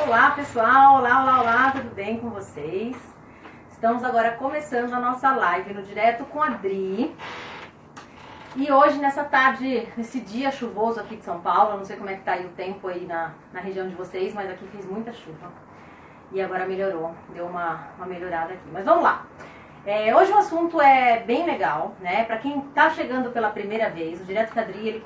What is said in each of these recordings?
Olá pessoal, olá, tudo bem com vocês? Estamos agora começando a nossa live no Direto com a Dri. E hoje, nessa tarde, nesse dia chuvoso aqui de São Paulo, eu não sei como é que tá aí o tempo aí na região de vocês, mas aqui fez muita chuva. E agora melhorou, deu uma melhorada aqui. Mas vamos lá. Hoje o assunto é bem legal, né? Para quem está chegando pela primeira vez, o Direto com a Dri,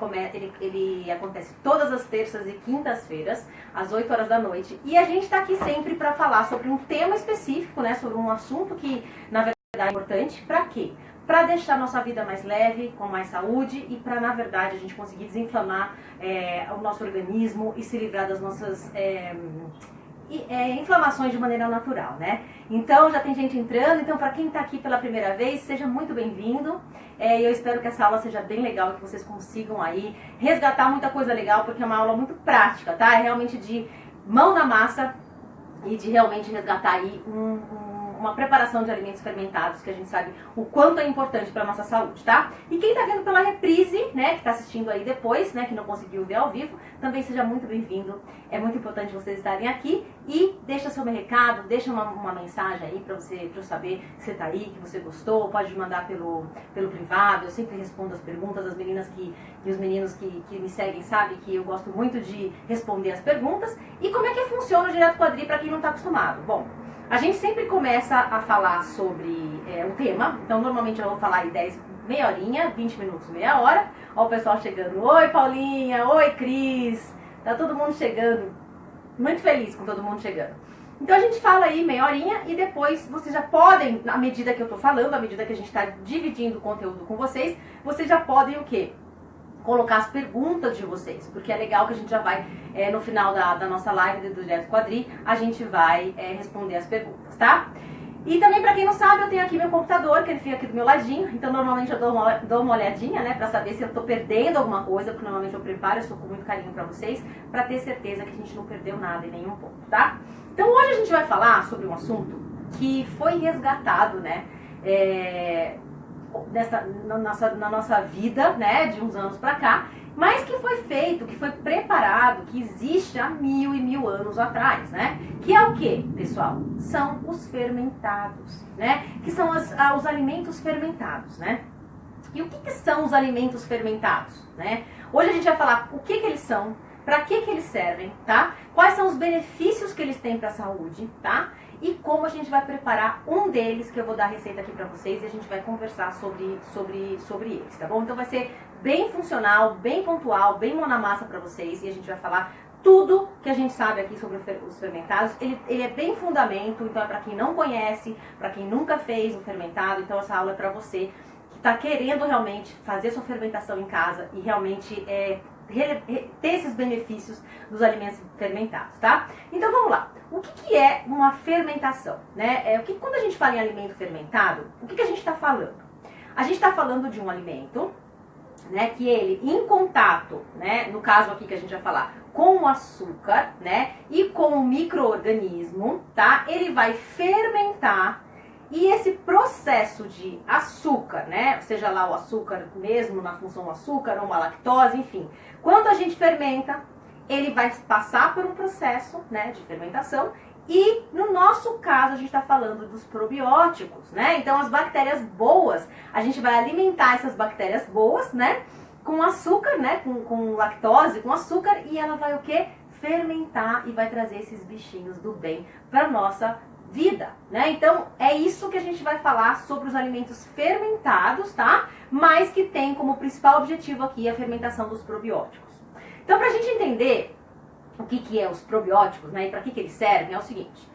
ele acontece todas as terças e quintas-feiras, às 8 horas da noite. E a gente está aqui sempre para falar sobre um tema específico, né? Sobre um assunto que, na verdade, é importante. Para quê? Para deixar a nossa vida mais leve, com mais saúde e para, na verdade, a gente conseguir desinflamar o nosso organismo e se livrar das nossas inflamações de maneira natural, né? Então já tem gente entrando, então para quem está aqui pela primeira vez, seja muito bem-vindo. Eu espero que essa aula seja bem legal, que vocês consigam aí resgatar muita coisa legal, porque é uma aula muito prática, tá? É realmente de mão na massa e de realmente resgatar aí uma preparação de alimentos fermentados, que a gente sabe o quanto é importante para a nossa saúde, tá? E quem está vendo pela reprise, né, que está assistindo aí depois, né, que não conseguiu ver ao vivo, também seja muito bem-vindo. É muito importante vocês estarem aqui e deixa seu recado, deixa uma mensagem aí para eu saber que você está aí, que você gostou, pode mandar pelo privado, eu sempre respondo as perguntas, as meninas e os meninos que me seguem sabem que eu gosto muito de responder as perguntas. E como é que funciona o Direto com a Dri para quem não está acostumado? Bom, a gente sempre começa a falar sobre o tema, então normalmente eu vou falar aí meia horinha, 20 minutos, meia hora. Ó o pessoal chegando, oi Paulinha, oi Cris, tá todo mundo chegando, muito feliz com todo mundo chegando. Então a gente fala aí meia horinha e depois vocês já podem, à medida que eu tô falando, à medida que a gente tá dividindo o conteúdo com vocês já podem o quê? Colocar as perguntas de vocês, porque é legal que a gente já vai, no final da nossa live do Direto com a Dri, a gente vai responder as perguntas, tá? E também, pra quem não sabe, eu tenho aqui meu computador, que ele fica aqui do meu ladinho, então normalmente eu dou uma olhadinha, né, pra saber se eu tô perdendo alguma coisa, porque normalmente eu preparo, eu sou com muito carinho pra vocês, pra ter certeza que a gente não perdeu nada em nenhum ponto, tá? Então hoje a gente vai falar sobre um assunto que foi resgatado, né, na nossa vida, né, de uns anos pra cá, mas que foi feito, que foi preparado, que existe há mil e mil anos atrás, né? Que é o que, pessoal? São os fermentados, né? Que são os alimentos fermentados, né? E o que são os alimentos fermentados, né? Hoje a gente vai falar o que eles são, para que eles servem, tá? Quais são os benefícios que eles têm para a saúde, tá? E como a gente vai preparar um deles, que eu vou dar a receita aqui para vocês, e a gente vai conversar sobre eles, tá bom? Então vai ser bem funcional, bem pontual, bem mão na massa para vocês, e a gente vai falar tudo que a gente sabe aqui sobre os fermentados. Ele é bem fundamento, então é para quem não conhece, para quem nunca fez um fermentado, então essa aula é para você que está querendo realmente fazer sua fermentação em casa e realmente ter esses benefícios dos alimentos fermentados, tá? Então vamos lá. O que é uma fermentação, né? Quando a gente fala em alimento fermentado, o que a gente está falando? A gente está falando de um alimento, né, que ele em contato, né, no caso aqui que a gente vai falar, com o açúcar, né, e com o micro-organismo, tá? Ele vai fermentar. E esse processo de açúcar, né, seja lá o açúcar mesmo, na função açúcar ou uma lactose, enfim, quando a gente fermenta, ele vai passar por um processo, né, de fermentação. E no nosso caso a gente está falando dos probióticos, né? Então as bactérias boas, a gente vai alimentar essas bactérias boas, né, com açúcar, né, com lactose, com açúcar, e ela vai o quê? Fermentar e vai trazer esses bichinhos do bem para nossa vida, né? Então é isso que a gente vai falar sobre os alimentos fermentados, tá? Mas que tem como principal objetivo aqui a fermentação dos probióticos. Então, pra gente entender o que é os probióticos, né, e para que eles servem, é o seguinte.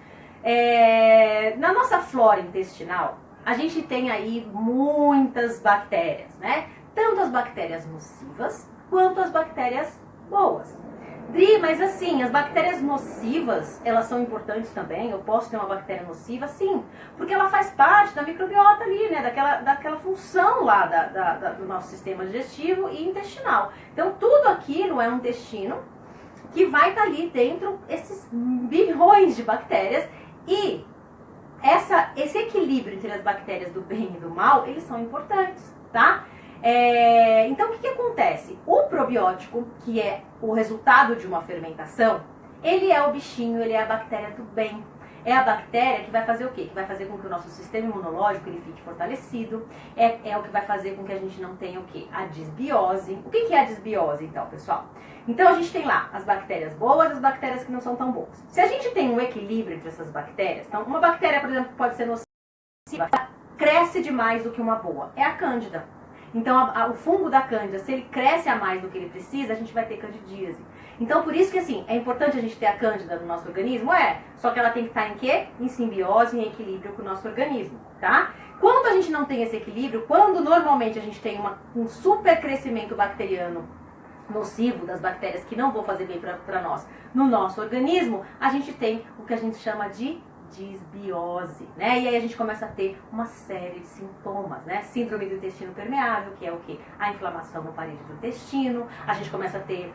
Na nossa flora intestinal, a gente tem aí muitas bactérias, né? Tanto as bactérias nocivas quanto as bactérias boas. Dri, mas assim, as bactérias nocivas, elas são importantes também? Eu posso ter uma bactéria nociva? Sim, porque ela faz parte da microbiota ali, né? Daquela função lá do nosso sistema digestivo e intestinal. Então, tudo aquilo é um intestino que vai estar ali dentro esses bilhões de bactérias, e esse equilíbrio entre as bactérias do bem e do mal, eles são importantes, tá? Então, o que acontece? O probiótico, que é o resultado de uma fermentação, Ele é o bichinho, ele é a bactéria do bem. É a bactéria que vai fazer o quê? Que vai fazer com que o nosso sistema imunológico ele fique fortalecido. É o que vai fazer com que a gente não tenha o quê? A disbiose. O que é a disbiose, então, pessoal? Então, a gente tem lá as bactérias boas e as bactérias que não são tão boas. Se a gente tem um equilíbrio entre essas bactérias, então, uma bactéria, por exemplo, que pode ser nociva, cresce demais do que uma boa. É a cândida. Então, o fungo da cândida, se ele cresce a mais do que ele precisa, a gente vai ter candidíase. Então, por isso que, assim, é importante a gente ter a cândida no nosso organismo? Só que ela tem que estar em quê? Em simbiose, em equilíbrio com o nosso organismo, tá? Quando a gente não tem esse equilíbrio, quando normalmente a gente tem um super crescimento bacteriano nocivo, das bactérias que não vão fazer bem para nós, no nosso organismo, a gente tem o que a gente chama de disbiose, né? E aí a gente começa a ter uma série de sintomas, né? Síndrome do intestino permeável, que é o quê? A inflamação na parede do intestino, a gente começa a ter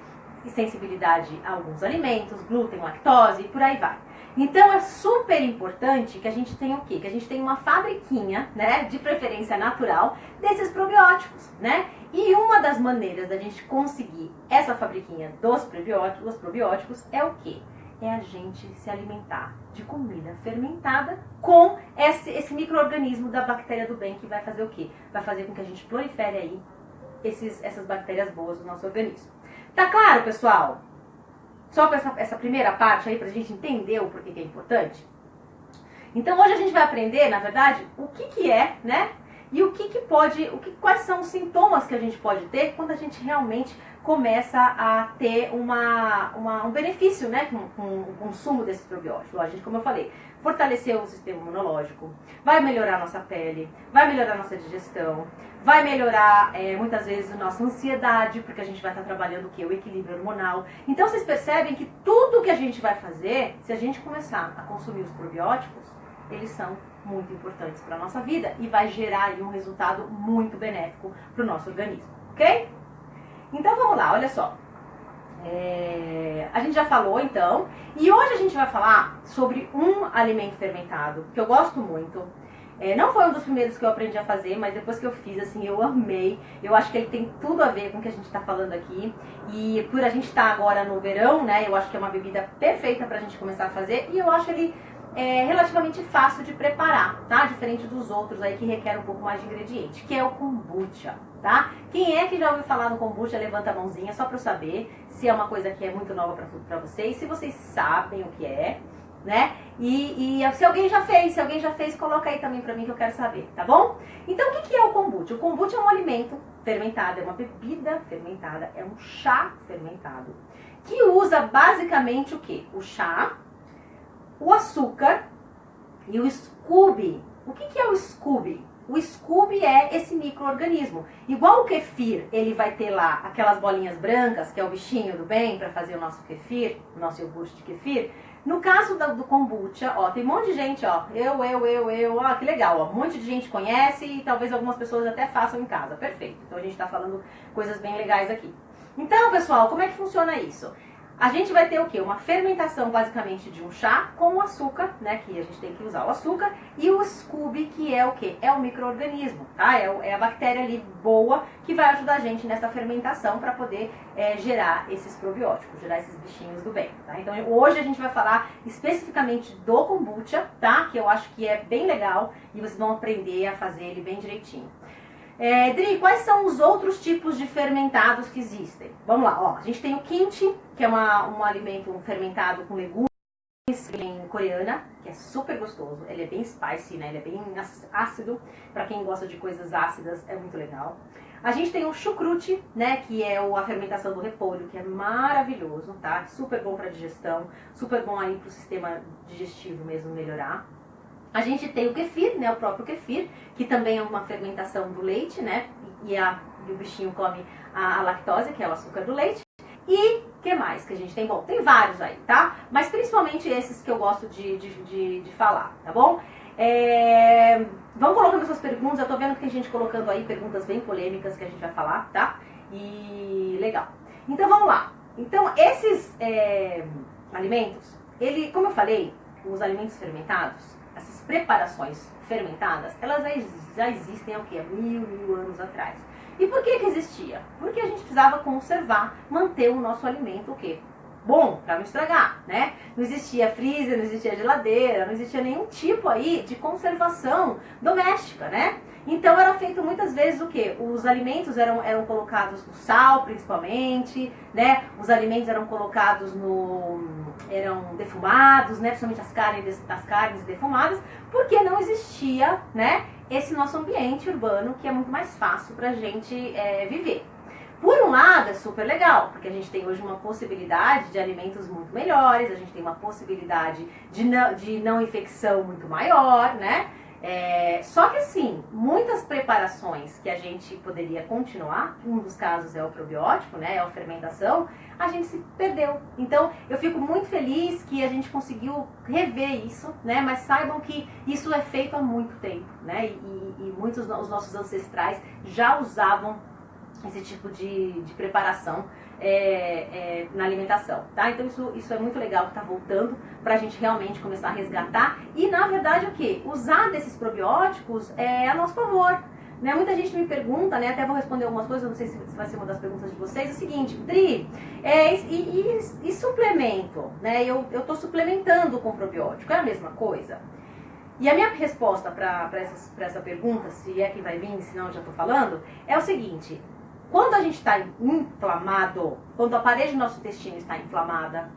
sensibilidade a alguns alimentos, glúten, lactose e por aí vai. Então é super importante que a gente tenha o quê? Que a gente tenha uma fabriquinha, né, de preferência natural, desses probióticos, né? E uma das maneiras da gente conseguir essa fabriquinha dos probióticos é o quê? É a gente se alimentar de comida fermentada com esse micro-organismo da bactéria do bem, que vai fazer o quê? Vai fazer com que a gente prolifere aí essas bactérias boas do nosso organismo. Tá claro, pessoal? Só para essa primeira parte aí, pra gente entender o porquê que é importante. Então hoje a gente vai aprender, na verdade, o que é, né? E quais são os sintomas que a gente pode ter quando a gente realmente começa a ter um benefício, né, com o consumo desses probióticos. A gente, como eu falei, fortalecer o sistema imunológico, vai melhorar a nossa pele, vai melhorar a nossa digestão, vai melhorar muitas vezes a nossa ansiedade, porque a gente vai estar trabalhando o quê? O equilíbrio hormonal. Então vocês percebem que tudo que a gente vai fazer, se a gente começar a consumir os probióticos, eles são muito importantes para a nossa vida e vai gerar aí um resultado muito benéfico para o nosso organismo, ok? Então vamos lá, olha só. A gente já falou então, e hoje a gente vai falar sobre um alimento fermentado que eu gosto muito. Não foi um dos primeiros que eu aprendi a fazer, mas depois que eu fiz, assim, eu amei. Eu acho que ele tem tudo a ver com o que a gente está falando aqui. E por a gente estar agora no verão, né, eu acho que é uma bebida perfeita para a gente começar a fazer. E eu acho ele relativamente fácil de preparar, tá? Diferente dos outros aí que requer um pouco mais de ingrediente, que é o kombucha, tá? Quem é que já ouviu falar no kombucha, levanta a mãozinha, só para eu saber se é uma coisa que é muito nova para vocês, se vocês sabem o que é, né? E se alguém já fez, coloca aí também para mim que eu quero saber, tá bom? Então o que é o kombucha? O kombucha é um alimento fermentado, é uma bebida fermentada, é um chá fermentado, que usa basicamente o quê? O chá, o açúcar e o Scooby. O que é o Scooby? O Scooby é esse micro-organismo. Igual o kefir, ele vai ter lá aquelas bolinhas brancas, que é o bichinho do bem, para fazer o nosso kefir, o nosso iogurte de kefir. No caso do kombucha, ó, tem um monte de gente, ó, ó, que legal, ó, um monte de gente conhece e talvez algumas pessoas até façam em casa. Perfeito. Então a gente está falando coisas bem legais aqui. Então, pessoal, como é que funciona isso? A gente vai ter o quê? Uma fermentação basicamente de um chá com o açúcar, né? Que a gente tem que usar o açúcar. E o Scooby, que é o quê? É o micro-organismo, tá? É a bactéria ali boa que vai ajudar a gente nessa fermentação para poder gerar esses probióticos, gerar esses bichinhos do bem, tá? Então hoje a gente vai falar especificamente do kombucha, tá? Que eu acho que é bem legal e vocês vão aprender a fazer ele bem direitinho. Dri, quais são os outros tipos de fermentados que existem? Vamos lá, ó, a gente tem o kimchi, que é um alimento fermentado com legumes, em coreana, que é super gostoso, ele é bem spicy, né, ele é bem ácido, para quem gosta de coisas ácidas é muito legal. A gente tem o chucrute, né, que é a fermentação do repolho, que é maravilhoso, tá, super bom para digestão, super bom aí para o sistema digestivo mesmo melhorar. A gente tem o kefir, né, o próprio kefir, que também é uma fermentação do leite, né, e o bichinho come a lactose, que é o açúcar do leite. E o que mais que a gente tem? Bom, tem vários aí, tá? Mas principalmente esses que eu gosto de falar, tá bom? Vamos colocando suas perguntas, eu tô vendo que tem gente colocando aí perguntas bem polêmicas que a gente vai falar, tá? E legal. Então vamos lá. Então esses alimentos, como eu falei, os alimentos fermentados, essas preparações fermentadas, elas já existem há o quê? Há mil anos atrás. E por que existia? Porque a gente precisava conservar, manter o nosso alimento o quê? bom para não estragar, né? Não existia freezer, não existia geladeira, não existia nenhum tipo aí de conservação doméstica, né? Então era feito muitas vezes o quê? Os alimentos eram colocados no sal, principalmente, né? Os alimentos eram colocados eram defumados, né? Principalmente as carnes defumadas, porque não existia, né? Esse nosso ambiente urbano que é muito mais fácil pra gente viver. Por um lado é super legal, porque a gente tem hoje uma possibilidade de alimentos muito melhores, a gente tem uma possibilidade de não infecção muito maior, né? Só que assim, muitas preparações que a gente poderia continuar, um dos casos é o probiótico, né, é a fermentação, a gente se perdeu. Então, eu fico muito feliz que a gente conseguiu rever isso, né, mas saibam que isso é feito há muito tempo, né, e muitos dos nossos ancestrais já usavam esse tipo de preparação na alimentação, tá? Então isso é muito legal que tá voltando pra gente realmente começar a resgatar e, na verdade, o que? Usar desses probióticos a nosso favor, né? Muita gente me pergunta, né? Até vou responder algumas coisas, não sei se vai ser uma das perguntas de vocês, é o seguinte, Dri, e suplemento, né? Eu tô suplementando com probiótico, é a mesma coisa? E a minha resposta para essa pergunta, se é que vai vir, senão eu já tô falando, é o seguinte: quando a gente está inflamado, quando a parede do nosso intestino está inflamada,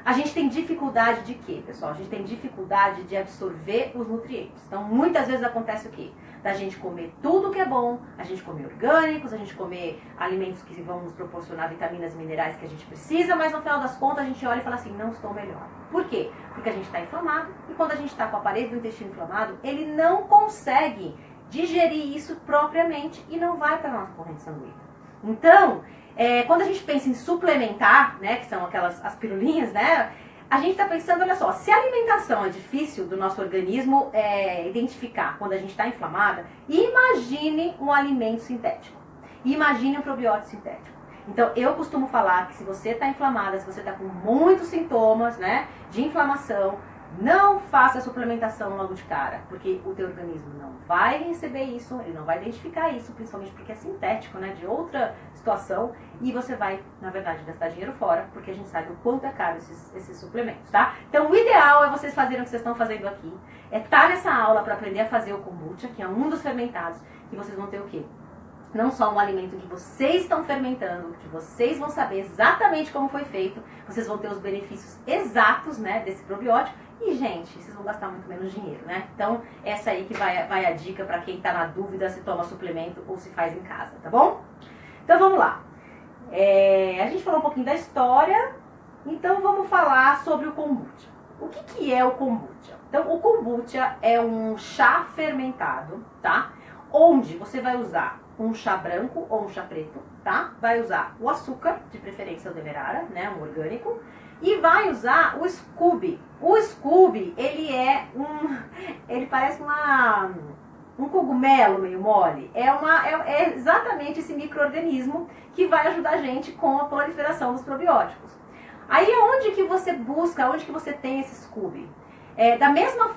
a gente tem dificuldade de quê, pessoal? A gente tem dificuldade de absorver os nutrientes. Então, muitas vezes acontece o quê? Da gente comer tudo que é bom, a gente comer orgânicos, a gente comer alimentos que vão nos proporcionar vitaminas e minerais que a gente precisa, mas no final das contas a gente olha e fala assim, não estou melhor. Por quê? Porque a gente está inflamado e quando a gente está com a parede do intestino inflamado, ele não consegue digerir isso propriamente e não vai para a nossa corrente sanguínea. Então, quando a gente pensa em suplementar, né, que são as pirulinhas, né, a gente está pensando, olha só, se a alimentação é difícil do nosso organismo identificar quando a gente está inflamada, imagine um alimento sintético, imagine um probiótico sintético. Então, eu costumo falar que se você está inflamada, se você está com muitos sintomas, né, de inflamação, não faça a suplementação logo de cara, porque o teu organismo não vai receber isso, ele não vai identificar isso, principalmente porque é sintético, né, de outra situação, e você vai, na verdade, gastar dinheiro fora, porque a gente sabe o quanto é caro esses suplementos, tá? Então, o ideal é vocês fazerem o que vocês estão fazendo aqui, é estar nessa aula para aprender a fazer o kombucha, que é um dos fermentados, que vocês vão ter o quê? Não só um alimento que vocês estão fermentando, que vocês vão saber exatamente como foi feito, vocês vão ter os benefícios exatos, né, desse probiótico. E, gente, vocês vão gastar muito menos dinheiro, né? Então, essa aí que vai a dica para quem tá na dúvida se toma suplemento ou se faz em casa, tá bom? Então, vamos lá. A gente falou um pouquinho da história, então vamos falar sobre o kombucha. O que é o kombucha? Então, o kombucha é um chá fermentado, tá? Onde você vai usar um chá branco ou um chá preto, tá? Vai usar o açúcar, de preferência o demerara, né? Um orgânico. E vai usar o Scooby. O Scooby, ele parece um cogumelo meio mole. É exatamente esse micro-organismo que vai ajudar a gente com a proliferação dos probióticos. Aí onde que você busca, onde que você tem esse Scooby? Da mesma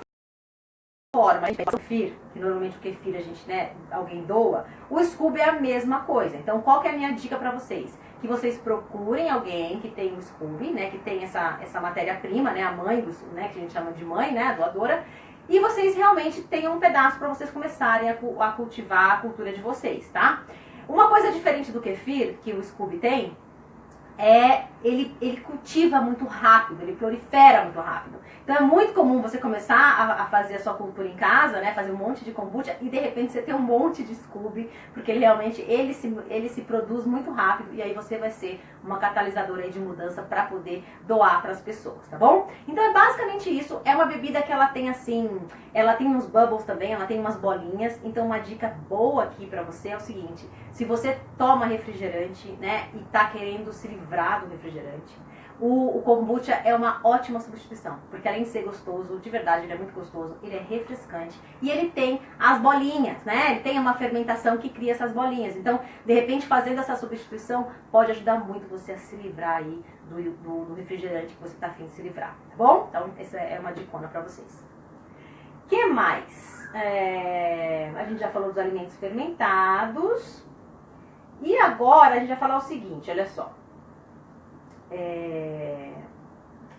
forma, a gente pega o kefir, que normalmente o kefir a gente, né, alguém doa, o Scooby é a mesma coisa. Então, qual que é a minha dica para vocês? Que vocês procurem alguém que tem o Scooby, né, que tem essa matéria-prima, né, a mãe, né, que a gente chama de mãe, né, a doadora, e vocês realmente tenham um pedaço para vocês começarem a cultivar a cultura de vocês, tá? Uma coisa diferente do kefir, que o Scooby tem, ele cultiva muito rápido, ele prolifera muito rápido. Então é muito comum você começar a fazer a sua cultura em casa, né, fazer um monte de kombucha e de repente você tem um monte de Scooby, porque ele realmente se produz muito rápido e aí você vai ser uma catalisadora aí de mudança para poder doar para as pessoas, tá bom? Então é basicamente isso, é uma bebida que ela tem assim, ela tem uns bubbles também, ela tem umas bolinhas, então uma dica boa aqui para você é o seguinte: se você toma refrigerante, né, e tá querendo se livrar do refrigerante, o kombucha é uma ótima substituição, porque além de ser gostoso, de verdade ele é muito gostoso, ele é refrescante e ele tem as bolinhas, né? Ele tem uma fermentação que cria essas bolinhas. Então, de repente, fazendo essa substituição, pode ajudar muito você a se livrar aí do refrigerante que você tá afim de se livrar, tá bom? Então, essa é uma dicona pra vocês. O que mais? A gente já falou dos alimentos fermentados. E agora a gente vai falar o seguinte, olha só.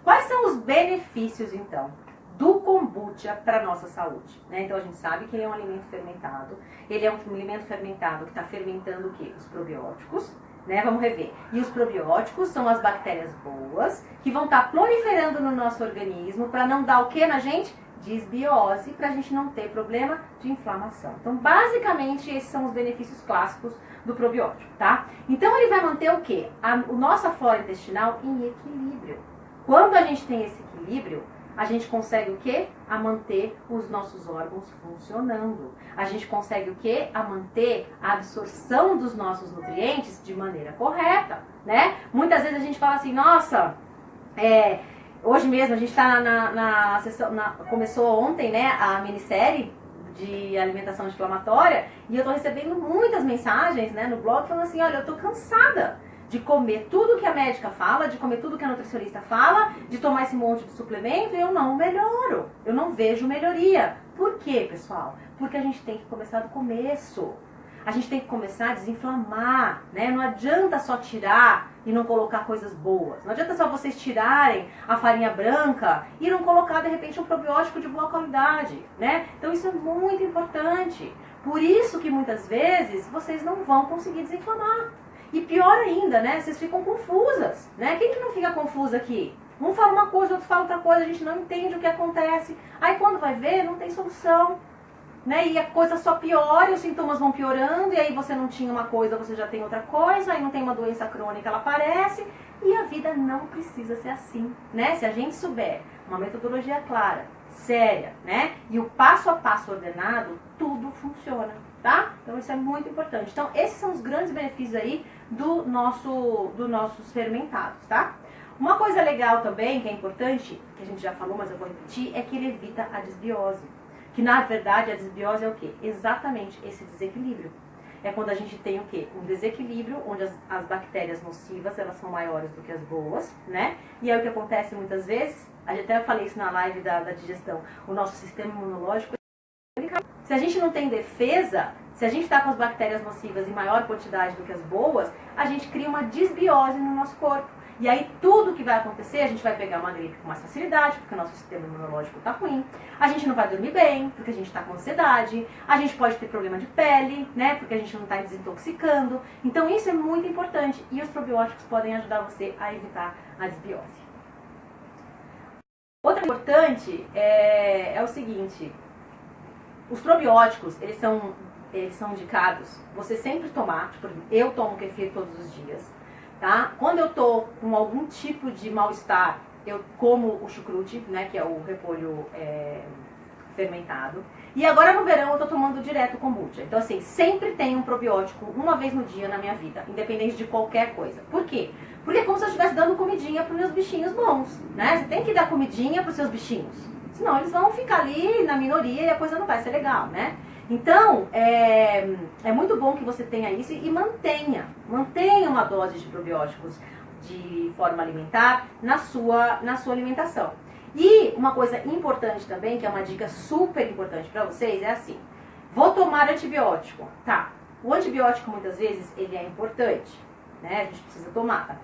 Quais são os benefícios, então, do kombucha para a nossa saúde? Né? Então, a gente sabe que ele é um alimento fermentado. Ele é um alimento fermentado que está fermentando o quê? Os probióticos. Né? Vamos rever. E os probióticos são as bactérias boas que vão estar proliferando no nosso organismo para não dar o que na gente? Desbiose, para a gente não ter problema de inflamação. Então, basicamente, esses são os benefícios clássicos do probiótico, tá? Então, ele vai manter o quê? A nossa flora intestinal em equilíbrio. Quando a gente tem esse equilíbrio, a gente consegue o quê? A manter os nossos órgãos funcionando. A gente consegue o quê? A manter a absorção dos nossos nutrientes de maneira correta, né? Muitas vezes a gente fala assim, nossa, hoje mesmo a gente está na sessão, começou ontem, né, a minissérie de alimentação inflamatória, e eu tô recebendo muitas mensagens, né, no blog falando assim, olha, eu tô cansada de comer tudo que a médica fala, de comer tudo que a nutricionista fala, de tomar esse monte de suplemento, e eu não melhoro, eu não vejo melhoria. Por quê, pessoal? Porque a gente tem que começar do começo. A gente tem que começar a desinflamar, né? Não adianta só tirar e não colocar coisas boas. Não adianta só vocês tirarem a farinha branca e não colocar, de repente, um probiótico de boa qualidade, né? Então isso é muito importante. Por isso que muitas vezes vocês não vão conseguir desinflamar. E pior ainda, né? Vocês ficam confusas, né? Quem que não fica confuso aqui? Um fala uma coisa, outro fala outra coisa, a gente não entende o que acontece. Aí quando vai ver, não tem solução. Né? E a coisa só piora, os sintomas vão piorando, e aí você não tinha uma coisa, você já tem outra coisa, aí não tem uma doença crônica, ela aparece, e a vida não precisa ser assim, né? Se a gente souber uma metodologia clara, séria, né? E o passo a passo ordenado, tudo funciona, tá? Então isso é muito importante. Então esses são os grandes benefícios aí dos nossos fermentados, tá? Uma coisa legal também, que é importante, que a gente já falou, mas eu vou repetir, é que ele evita a desbiose. Que na verdade a desbiose é o quê? Exatamente esse desequilíbrio. É quando a gente tem o quê? Um desequilíbrio onde as bactérias nocivas, elas são maiores do que as boas, né? E aí o que acontece muitas vezes, até eu falei isso na live da digestão, o nosso sistema imunológico, se a gente não tem defesa, se a gente está com as bactérias nocivas em maior quantidade do que as boas, a gente cria uma desbiose no nosso corpo. E aí tudo que vai acontecer, a gente vai pegar uma gripe com mais facilidade, porque o nosso sistema imunológico está ruim. A gente não vai dormir bem, porque a gente está com ansiedade. A gente pode ter problema de pele, né, porque a gente não está desintoxicando. Então isso é muito importante. E os probióticos podem ajudar você a evitar a desbiose. Outra importante é o seguinte. Os probióticos, eles são indicados você sempre tomar. Tipo, eu tomo kefir todos os dias. Tá? Quando eu tô com algum tipo de mal-estar, eu como o chucrute, né, que é o repolho fermentado. E agora no verão eu tô tomando direto kombucha. Então assim, sempre tem um probiótico uma vez no dia na minha vida, independente de qualquer coisa. Por quê? Porque é como se eu estivesse dando comidinha para os meus bichinhos bons, né? Você tem que dar comidinha para os seus bichinhos. Senão eles vão ficar ali na minoria e a coisa não vai ser legal, né? Então, é muito bom que você tenha isso e mantenha uma dose de probióticos de forma alimentar na sua alimentação. E uma coisa importante também, que é uma dica super importante para vocês, é assim, vou tomar antibiótico, tá? O antibiótico muitas vezes ele é importante, né? A gente precisa tomar, tá?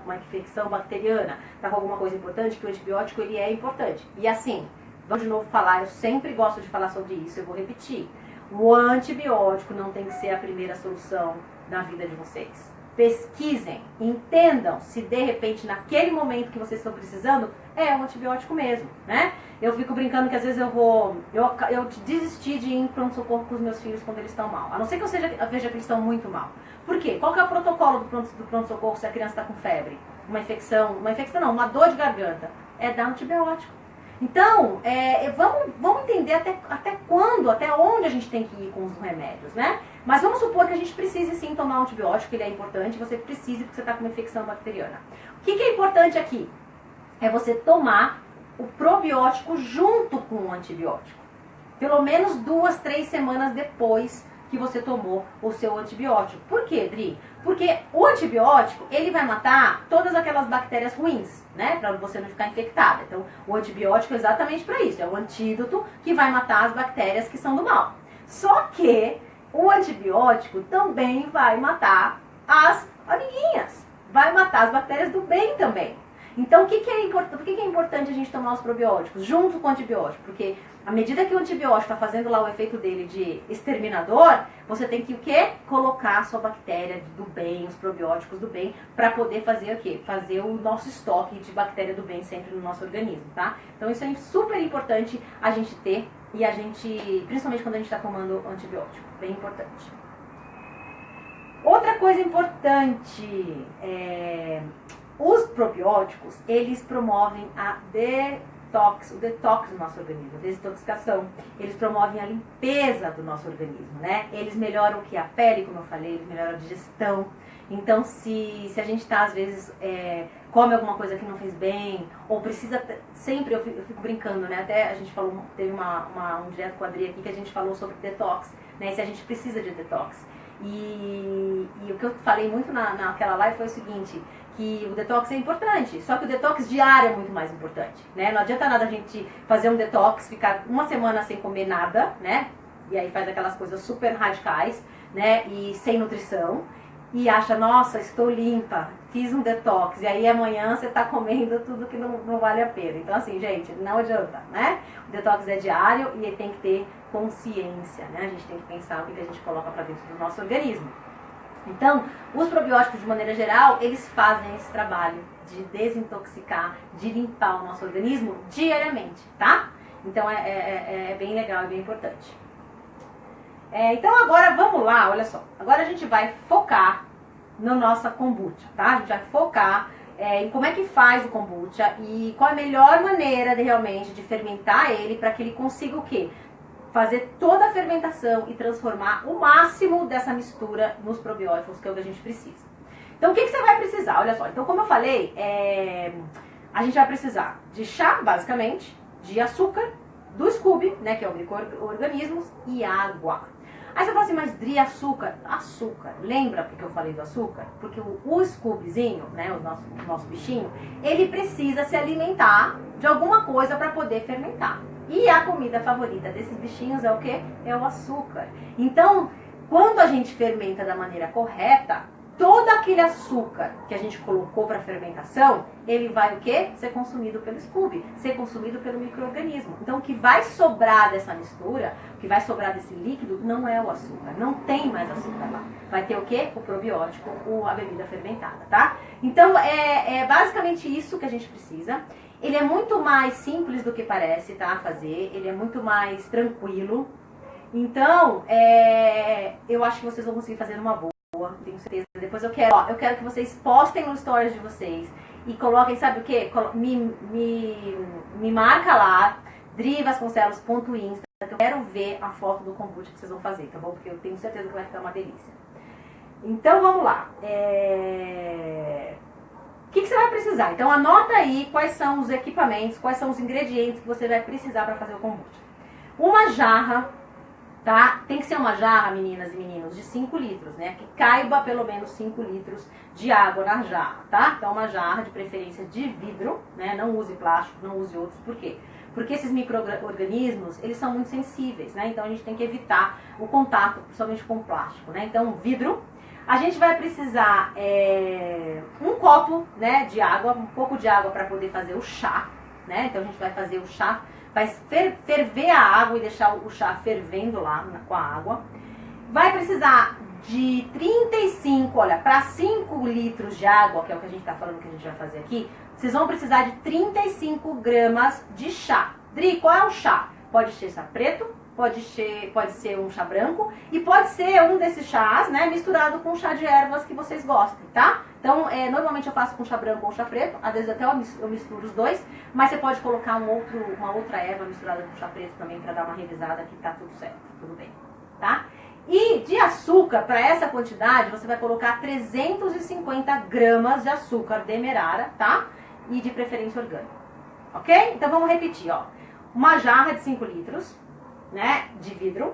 Uma infecção bacteriana, tá com alguma coisa importante, que o antibiótico ele é importante. E assim, vamos de novo falar, eu sempre gosto de falar sobre isso, eu vou repetir. O antibiótico não tem que ser a primeira solução na vida de vocês. Pesquisem, entendam se de repente naquele momento que vocês estão precisando é um antibiótico mesmo, né? Eu fico brincando que às vezes eu desisti de ir em pronto-socorro com os meus filhos quando eles estão mal. A não ser que eu veja que eles estão muito mal. Por quê? Qual que é o protocolo do pronto-socorro se a criança está com febre? Uma infecção não, uma dor de garganta. É dar antibiótico. Então, vamos entender até quando, até onde a gente tem que ir com os remédios, né? Mas vamos supor que a gente precise sim tomar um antibiótico, ele é importante, você precisa porque você está com uma infecção bacteriana. O que é importante aqui? É você tomar o probiótico junto com o antibiótico. Pelo menos 2, 3 semanas depois que você tomou o seu antibiótico. Por quê, Dri? Porque o antibiótico, ele vai matar todas aquelas bactérias ruins, né? Para você não ficar infectada. Então, o antibiótico é exatamente para isso. É o antídoto que vai matar as bactérias que são do mal. Só que o antibiótico também vai matar as amiguinhas. Vai matar as bactérias do bem também. Então, por que é importante a gente tomar os probióticos junto com o antibiótico? Porque à medida que o antibiótico está fazendo lá o efeito dele de exterminador, você tem que o quê? Colocar a sua bactéria do bem, os probióticos do bem, para poder fazer o quê? Fazer o nosso estoque de bactéria do bem sempre no nosso organismo, tá? Então isso é super importante a gente ter e a gente, principalmente quando a gente está tomando antibiótico, bem importante. Outra coisa importante, os probióticos, eles promovem o detox do nosso organismo, a desintoxicação. Eles promovem a limpeza do nosso organismo, né? Eles melhoram o que? A pele, como eu falei, eles melhoram a digestão. Então, se a gente tá, às vezes, come alguma coisa que não fez bem, ou precisa sempre, eu fico brincando, né? Até a gente falou, teve um direto com a Adri aqui que a gente falou sobre detox, né? Se a gente precisa de detox. E o que eu falei muito naquela live foi o seguinte, que o detox é importante, só que o detox diário é muito mais importante, né? Não adianta nada a gente fazer um detox, ficar uma semana sem comer nada, né? E aí faz aquelas coisas super radicais, né? E sem nutrição, e acha, nossa, estou limpa, fiz um detox, e aí amanhã você tá comendo tudo que não vale a pena. Então assim, gente, não adianta, né? O detox é diário e ele tem que ter consciência, né? A gente tem que pensar o que a gente coloca para dentro do nosso organismo. Então, os probióticos, de maneira geral, eles fazem esse trabalho de desintoxicar, de limpar o nosso organismo diariamente, tá? Então, é bem legal e bem importante. Então, agora vamos lá, olha só. Agora a gente vai focar na nossa kombucha, tá? A gente vai focar em como é que faz o kombucha e qual é a melhor maneira realmente de fermentar ele para que ele consiga o quê? Fazer toda a fermentação e transformar o máximo dessa mistura nos probióticos, que é o que a gente precisa. Então, o que você vai precisar? Olha só, então como eu falei, a gente vai precisar de chá, basicamente, de açúcar, do Scooby, né, que é o micro-organismos, e água. Aí você fala assim, mas Dri, açúcar? Açúcar. Lembra porque eu falei do açúcar? Porque o Scoobyzinho, né, o nosso bichinho, ele precisa se alimentar de alguma coisa para poder fermentar. E a comida favorita desses bichinhos é o quê? É o açúcar. Então, quando a gente fermenta da maneira correta, todo aquele açúcar que a gente colocou para fermentação, ele vai o quê? Ser consumido pelo Scooby, ser consumido pelo micro-organismo. Então, o que vai sobrar dessa mistura, o que vai sobrar desse líquido, não é o açúcar. Não tem mais açúcar lá. Vai ter o quê? O probiótico, a bebida fermentada, tá? Então, é basicamente isso que a gente precisa. Ele é muito mais simples do que parece, tá? Fazer. Ele é muito mais tranquilo. Então, eu acho que vocês vão conseguir fazer numa boa. Tenho certeza. Depois eu quero que vocês postem nos stories de vocês e coloquem, sabe o quê? Me marca lá, drivasconcelos.insta, que eu quero ver a foto do kombucha que vocês vão fazer, tá bom? Porque eu tenho certeza que vai ficar uma delícia. Então vamos lá. O que você vai precisar? Então anota aí quais são os equipamentos, quais são os ingredientes que você vai precisar para fazer o kombucha. Uma jarra, tá? Tem que ser uma jarra, meninas e meninos, de 5 litros, né? Que caiba pelo menos 5 litros de água na jarra, tá? Então uma jarra de preferência de vidro, né? Não use plástico, não use outros. Por quê? Porque esses micro-organismos, eles são muito sensíveis, né? Então a gente tem que evitar o contato, principalmente com o plástico, né? Então vidro. A gente vai precisar um copo, né, de água, um pouco de água para poder fazer o chá, né? Então a gente vai fazer o chá, vai ferver a água e deixar o chá fervendo lá com a água. Vai precisar de 35, olha, para 5 litros de água, que é o que a gente está falando que a gente vai fazer aqui, vocês vão precisar de 35 gramas de chá. Dri, qual é o chá? Pode ser chá preto, pode ser um chá branco e pode ser um desses chás, né, misturado com chá de ervas que vocês gostem, tá? Então, normalmente eu faço com chá branco ou chá preto, às vezes até eu misturo os dois, mas você pode colocar uma outra erva misturada com chá preto também para dar uma revisada que tá tudo certo, tudo bem, tá? E de açúcar, para essa quantidade, você vai colocar 350 gramas de açúcar demerara, tá? E de preferência orgânico, ok? Então vamos repetir, ó. Uma jarra de 5 litros, né, de vidro,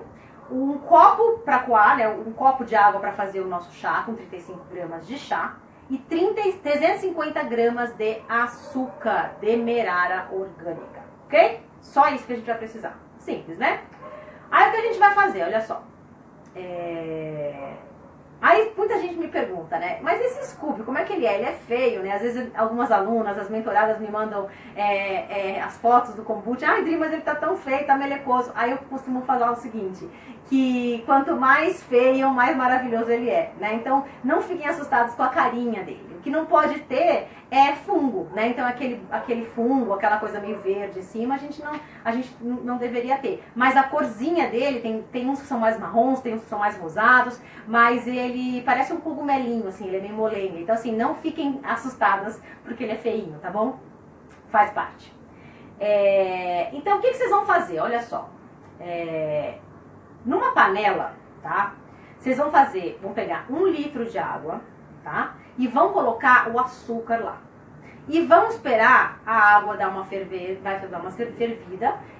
um copo para coar, né, um copo de água para fazer o nosso chá, com 35 gramas de chá, e 350 gramas de açúcar demerara orgânica, ok? Só isso que a gente vai precisar. Simples, né? Aí o que a gente vai fazer, olha só. Aí muita gente me pergunta, né? Mas esse Scooby, como é que ele é? Ele é feio, né? Às vezes algumas alunas, as mentoradas me mandam as fotos do kombucha. Ai, Dri, mas ele tá tão feio, tá melecoso. Aí eu costumo falar o seguinte, que quanto mais feio, mais maravilhoso ele é, né? Então não fiquem assustados com a carinha dele. O que não pode ter é fungo, né? Então aquele fungo, aquela coisa meio verde em cima, a gente não deveria ter. Mas a corzinha dele, tem uns que são mais marrons, tem uns que são mais rosados, mas ele parece um cogumelinho, assim, ele é meio molenga. Então, assim, não fiquem assustadas porque ele é feinho, tá bom? Faz parte. Então, o que vocês vão fazer? Olha só. Numa panela, tá? Vocês vão pegar 1 litro de água, tá? E vão colocar o açúcar lá. E vão esperar a água dar uma fervida,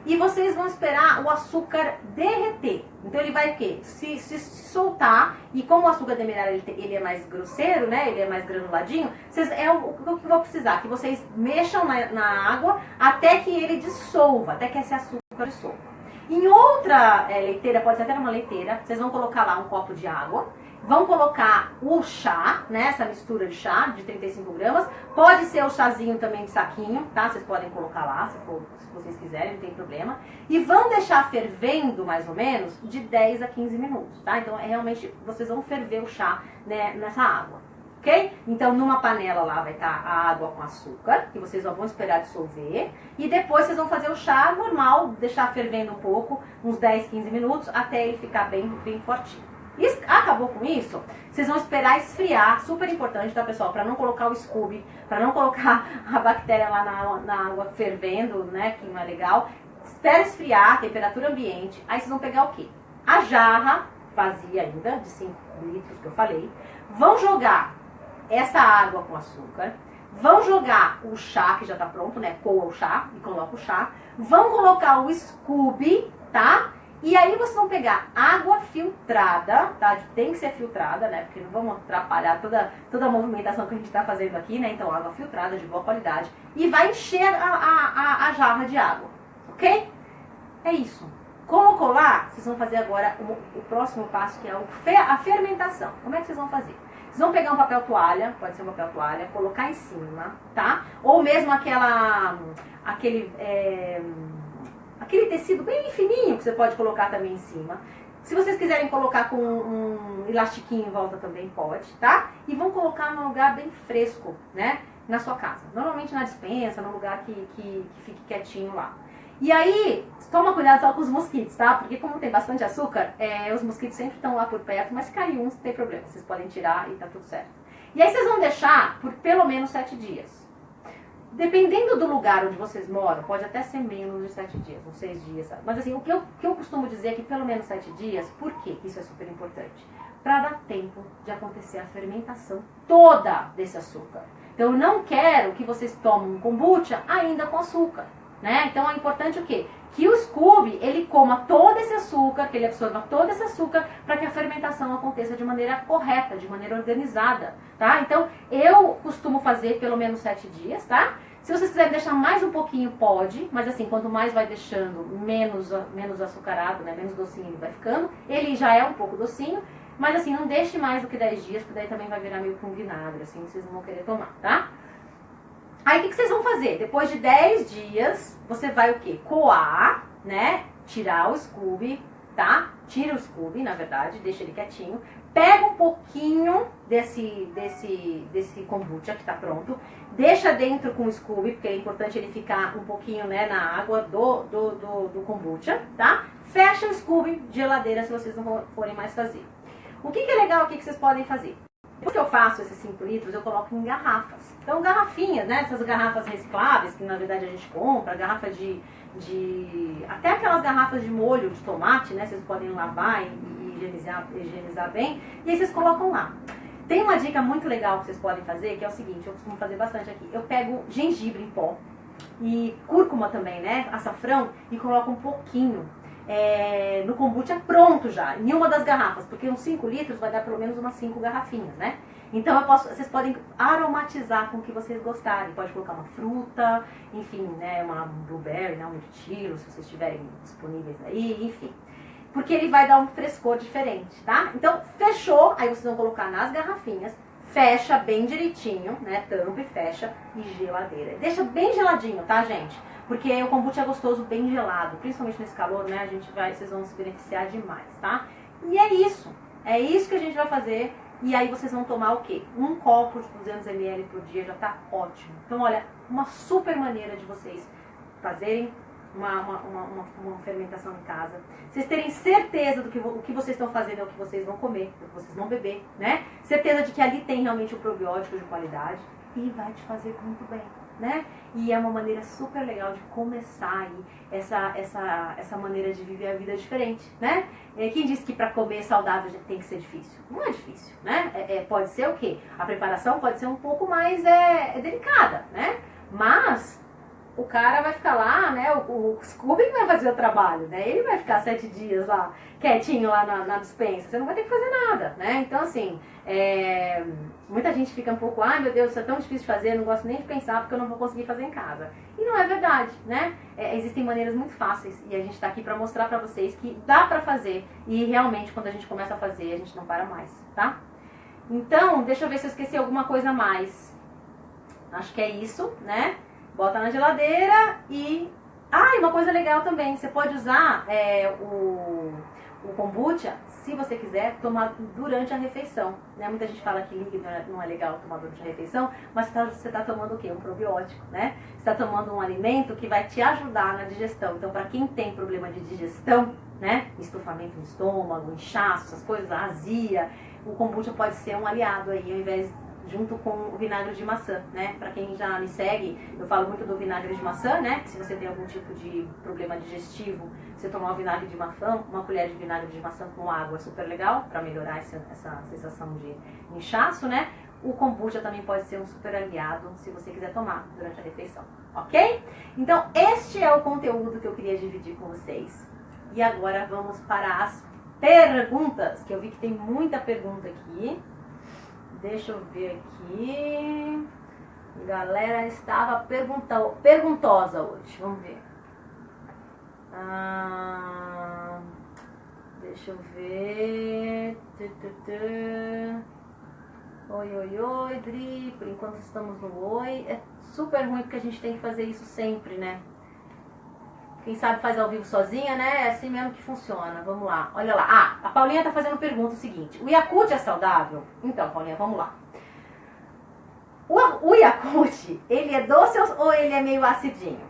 e vocês vão esperar o açúcar derreter. Então ele vai o quê? Se soltar, e como o açúcar demerara ele é mais grosseiro, né? Ele é mais granuladinho, o que eu vou precisar? Que vocês mexam na água até que ele dissolva, até que esse açúcar dissolva. Em outra leiteira, pode ser até uma leiteira, vocês vão colocar lá um copo de água. Vão colocar o chá, né, essa mistura de chá de 35 gramas. Pode ser o chazinho também de saquinho, tá? Vocês podem colocar lá, se vocês quiserem, não tem problema. E vão deixar fervendo, mais ou menos, de 10 a 15 minutos, tá? Então, realmente, vocês vão ferver o chá, né, nessa água, ok? Então, numa panela lá vai estar a água com açúcar, que vocês vão esperar dissolver. E depois vocês vão fazer o chá normal, deixar fervendo um pouco, uns 10, 15 minutos, até ele ficar bem fortinho. Acabou com isso? Vocês vão esperar esfriar, super importante, tá, pessoal? Para não colocar o Scooby, para não colocar a bactéria lá na água fervendo, né, que não é legal. Espera esfriar, temperatura ambiente. Aí vocês vão pegar o quê? A jarra vazia ainda, de 5 litros que eu falei. Vão jogar essa água com açúcar. Vão jogar o chá, que já tá pronto, né? Coa o chá e coloca o chá. Vão colocar o Scooby, tá? E aí vocês vão pegar água filtrada, tá? Tem que ser filtrada, né? Porque não vamos atrapalhar toda a movimentação que a gente está fazendo aqui, né? Então, água filtrada, de boa qualidade. E vai encher a jarra de água, ok? É isso. Colocou lá, vocês vão fazer agora o próximo passo, que é a fermentação. Como é que vocês vão fazer? Vocês vão pegar um papel toalha, pode ser um papel toalha, colocar em cima, tá? Ou mesmo aquele tecido bem fininho que você pode colocar também em cima. Se vocês quiserem colocar com um elastiquinho em volta também pode, tá? E vão colocar num lugar bem fresco, né? Na sua casa. Normalmente na despensa, num lugar que fique quietinho lá. E aí, toma cuidado só com os mosquitos, tá? Porque como tem bastante açúcar, os mosquitos sempre estão lá por perto, mas se cair não tem problema. Vocês podem tirar e tá tudo certo. E aí vocês vão deixar por pelo menos 7 dias. Dependendo do lugar onde vocês moram, pode até ser menos de 7 dias, uns 6 dias, sabe? Mas assim, o que eu costumo dizer é que pelo menos 7 dias, por quê? Isso é super importante. Para dar tempo de acontecer a fermentação toda desse açúcar. Então eu não quero que vocês tomem um kombucha ainda com açúcar, né? Então é importante o quê? Que o Scooby, ele coma todo esse açúcar, que ele absorva todo esse açúcar, para que a fermentação aconteça de maneira correta, de maneira organizada, tá? Então, eu costumo fazer pelo menos 7 dias, tá? Se vocês quiserem deixar mais um pouquinho, pode, mas assim, quanto mais vai deixando, menos açucarado, né? Menos docinho ele vai ficando. Ele já é um pouco docinho, mas assim, não deixe mais do que 10 dias, porque daí também vai virar meio com vinagre, assim, vocês não vão querer tomar, tá? Aí, o que vocês vão fazer? Depois de 10 dias, você vai o quê? Coar, né? Tirar o Scooby, tá? Tira o Scooby, na verdade, deixa ele quietinho. Pega um pouquinho desse kombucha que tá pronto. Deixa dentro com o Scooby, porque é importante ele ficar um pouquinho, né, na água do kombucha, tá? Fecha o Scooby de geladeira se vocês não forem mais fazer. O que é legal aqui que vocês podem fazer? Depois que eu faço esses 5 litros, eu coloco em garrafas. Então, garrafinhas, né? Essas garrafas recicláveis, que na verdade a gente compra, garrafa até aquelas garrafas de molho de tomate, né? Vocês podem lavar e higienizar bem. E aí vocês colocam lá. Tem uma dica muito legal que vocês podem fazer, que é o seguinte, eu costumo fazer bastante aqui. Eu pego gengibre em pó e cúrcuma também, né? Açafrão, e coloco um pouquinho no kombucha pronto já, em uma das garrafas, porque uns 5 litros vai dar pelo menos umas 5 garrafinhas, né? Então vocês podem aromatizar com o que vocês gostarem. Pode colocar uma fruta, enfim, né? Uma blueberry, né? Um mirtilo, se vocês tiverem disponíveis aí, enfim. porque ele vai dar um frescor diferente, tá? Então, fechou, aí vocês vão colocar nas garrafinhas, fecha bem direitinho, né? Tampa e fecha e geladeira. Deixa bem geladinho, tá, gente? Porque o kombucha é gostoso bem gelado, principalmente nesse calor, né? Vocês vão se beneficiar demais, tá? E é isso que a gente vai fazer. E aí vocês vão tomar o quê? Um copo de 200 ml por dia já tá ótimo. Então, olha, uma super maneira de vocês fazerem uma fermentação em casa. Vocês terem certeza do que o que vocês estão fazendo é o que vocês vão comer, o que vocês vão beber, né? Certeza de que ali tem realmente um probiótico de qualidade e vai te fazer muito bem, né? E é uma maneira super legal de começar aí essa maneira de viver a vida diferente, né? Quem disse que para comer saudável tem que ser difícil? Não é difícil, né? Pode ser o quê? A preparação pode ser um pouco mais delicada, né? Mas o cara vai ficar lá, né? O Scooby que vai fazer o trabalho, né? Ele vai ficar 7 dias lá, quietinho lá na despensa. Você não vai ter que fazer nada, né? Então, assim, muita gente fica um pouco, ai meu Deus, isso é tão difícil de fazer, eu não gosto nem de pensar porque eu não vou conseguir fazer em casa. E não é verdade, né? Existem maneiras muito fáceis e a gente tá aqui pra mostrar pra vocês que dá pra fazer. E realmente, quando a gente começa a fazer, a gente não para mais, tá? Então, deixa eu ver se eu esqueci alguma coisa a mais. Acho que é isso, né? Bota na geladeira e... Ah, e uma coisa legal também, você pode usar o kombucha, se você quiser, tomar durante a refeição. Né? Muita gente fala que líquido não é legal tomar durante a refeição, mas você está tomando o quê? Um probiótico, né? Você está tomando um alimento que vai te ajudar na digestão. Então, para quem tem problema de digestão, né? Estufamento no estômago, inchaço, essas coisas, azia, o kombucha pode ser um aliado aí, ao invés junto com o vinagre de maçã, né? Pra quem já me segue, eu falo muito do vinagre de maçã, né? Se você tem algum tipo de problema digestivo, você tomar o vinagre de maçã, uma colher de vinagre de maçã com água é super legal pra melhorar essa sensação de inchaço, né? O kombucha também pode ser um super aliado se você quiser tomar durante a refeição, ok? Então, este é o conteúdo que eu queria dividir com vocês. E agora vamos para as perguntas, que eu vi que tem muita pergunta aqui. Deixa eu ver aqui. A galera estava perguntosa hoje. Vamos ver. Deixa eu ver. Oi, Dri. Por enquanto estamos no oi. É super ruim porque a gente tem que fazer isso sempre, né? Quem sabe faz ao vivo sozinha, né? É assim mesmo que funciona. Vamos lá. Olha lá. A Paulinha tá fazendo pergunta o seguinte. O Yakult é saudável? Então, Paulinha, vamos lá. O Yakult, ele é doce ou ele é meio acidinho?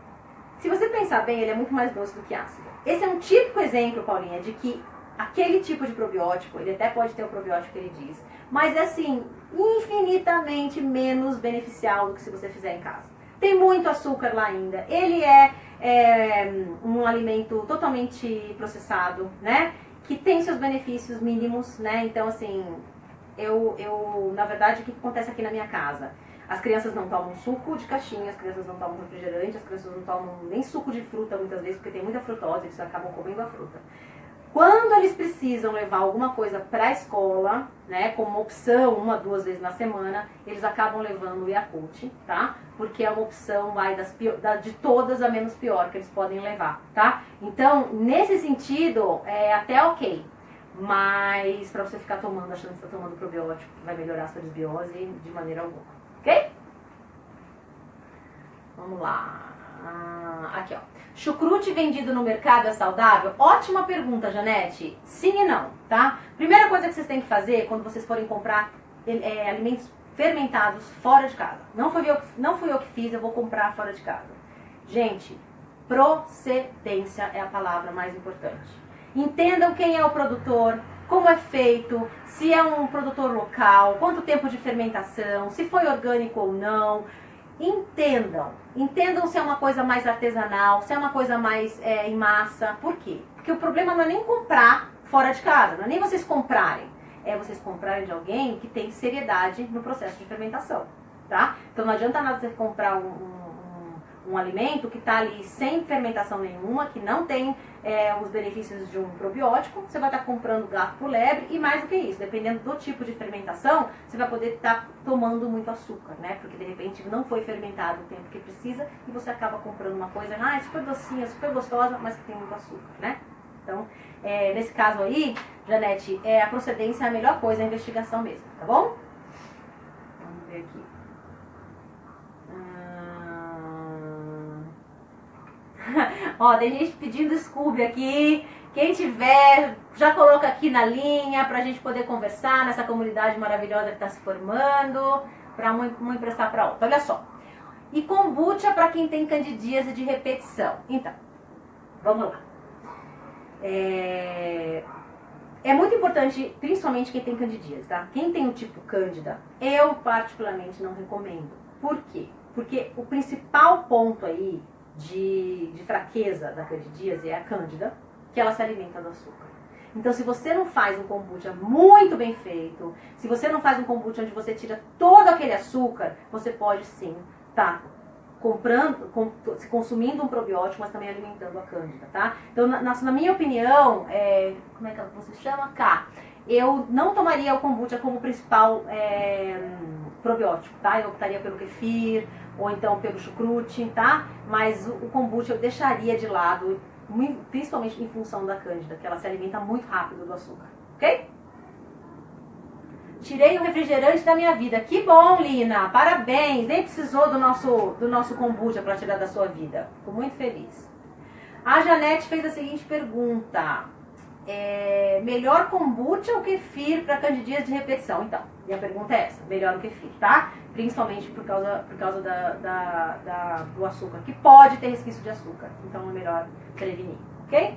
Se você pensar bem, ele é muito mais doce do que ácido. Esse é um típico exemplo, Paulinha, de que aquele tipo de probiótico, ele até pode ter o probiótico que ele diz, mas é assim, infinitamente menos beneficial do que se você fizer em casa. Tem muito açúcar lá ainda. Ele é um alimento totalmente processado, né? Que tem seus benefícios mínimos, né? Então, assim, na verdade, o que acontece aqui na minha casa? As crianças não tomam suco de caixinha, as crianças não tomam refrigerante, as crianças não tomam nem suco de fruta muitas vezes, porque tem muita frutose, eles acabam comendo a fruta. Quando eles precisam levar alguma coisa para a escola, né, como opção, 1 a 2 vezes na semana, eles acabam levando o Yakult, tá? Porque é uma opção de todas a menos pior que eles podem levar, tá? Então, nesse sentido, é até ok. Mas para você ficar tomando, achando que você está tomando probiótico, que vai melhorar a sua desbiose de maneira alguma, ok? Vamos lá. Aqui, ó. Chucrute vendido no mercado é saudável? Ótima pergunta, Janete. Sim e não, tá? Primeira coisa que vocês têm que fazer quando vocês forem comprar alimentos fermentados fora de casa. Não fui eu que fiz, eu vou comprar fora de casa. Gente, procedência é a palavra mais importante. Entendam quem é o produtor, como é feito, se é um produtor local, quanto tempo de fermentação, se foi orgânico ou não. Entendam se é uma coisa mais artesanal, se é uma coisa mais em massa. Por quê? Porque o problema não é nem comprar fora de casa, não é nem vocês comprarem. É vocês comprarem de alguém que tem seriedade no processo de fermentação, tá? Então não adianta nada você comprar um alimento que está ali sem fermentação nenhuma, que não tem os benefícios de um probiótico. Você vai estar comprando gato por lebre e mais do que isso, dependendo do tipo de fermentação, você vai poder estar tomando muito açúcar, né? Porque de repente não foi fermentado o tempo que precisa e você acaba comprando uma coisa, super docinha, super gostosa, mas que tem muito açúcar, né? Então, nesse caso aí, Janete, a procedência é a melhor coisa, a investigação mesmo, tá bom? Vamos ver aqui. Ó, tem gente pedindo Scooby aqui. Quem tiver, já coloca aqui na linha pra gente poder conversar nessa comunidade maravilhosa que está se formando, pra um emprestar pra outra. Olha só. E kombucha para quem tem candidíase de repetição. Então, vamos lá. É muito importante, principalmente quem tem candidíase, tá? Quem tem o tipo cândida, eu particularmente não recomendo. Por quê? Porque o principal ponto aí de fraqueza da candidíase é a cândida, que ela se alimenta do açúcar. Então, se você não faz um kombucha muito bem feito, se você não faz um kombucha onde você tira todo aquele açúcar, você pode sim estar consumindo um probiótico, mas também alimentando a cândida, tá? Então, na minha opinião, como é que você chama? Eu não tomaria o kombucha como principal probiótico, tá? Eu optaria pelo kefir, ou então pelo chucrute, tá? Mas o kombucha eu deixaria de lado, principalmente em função da cândida, que ela se alimenta muito rápido do açúcar, ok? Tirei o refrigerante da minha vida. Que bom, Lina! Parabéns! Nem precisou do nosso kombucha para tirar da sua vida. Fico muito feliz. A Janete fez a seguinte pergunta. Melhor kombucha ou kefir para candidíase de repetição? Então, minha pergunta é essa. Melhor o kefir, tá? Principalmente por causa do açúcar, que pode ter resquício de açúcar. Então é melhor prevenir, ok?